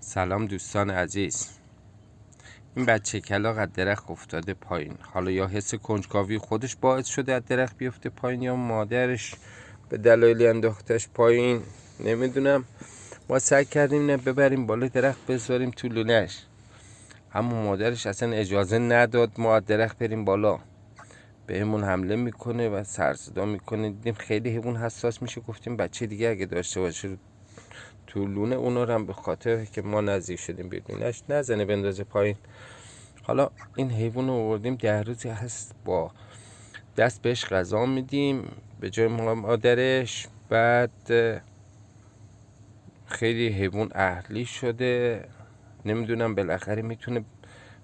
سلام دوستان عزیز. این بچه کلاغ از درخت افتاده پایین. حالا یا حس کنجکاوی خودش باعث شده از درخت بیفته پایین یا مادرش به دلایلی انداختش پایین، نمیدونم. ما سعی کردیم نه ببریم بالا درخت بذاریم تو لونش، اما مادرش اصلا اجازه نداد ما از درخت بریم بالا. بهمون حمله میکنه و سرصدا میکنه. دیدیم خیلی حیوان حساس میشه، گفتیم بچه دیگه اگه داشته باشه تو لونه اونا رو هم به خاطر که ما نزدیک شدیم ببینیش نزنه بندازه پایین. حالا این حیوان رو آوردیم 10 روزی هست با دست بهش غذا میدیم به جای مادرش. بعد خیلی حیوان اهلی شده، نمیدونم بالاخره میتونه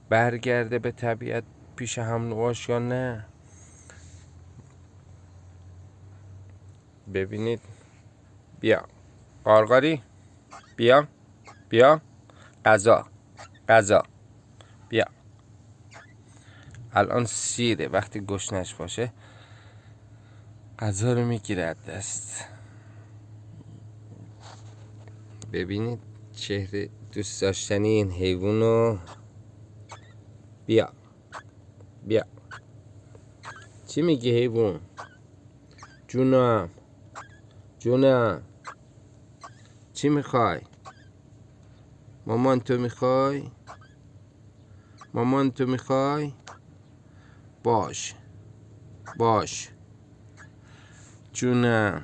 برگرده به طبیعت پیش هم نواش یا نه. ببینید، بیا قارقاری، بیا بیا، غذا بیا. الان سیره، وقتی گشنش باشه غذا رو میگیره از دست. ببینید چهره دوست داشتنی این حیوانو. بیا بیا. چی میگی حیوان؟ جونم چی میخوای؟ مامان تو میخوای؟ باش. جونم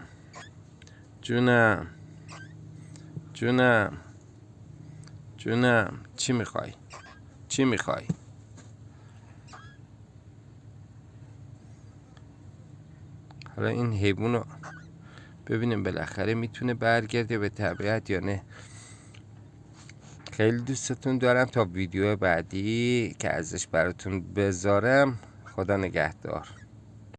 چی میخوای؟ حالا این حیوانو ببینیم بالاخره میتونه برگرده به طبیعت یا نه. خیلی دوستتون دارم. تا ویدیو بعدی که ازش براتون بذارم، خدا نگهدار.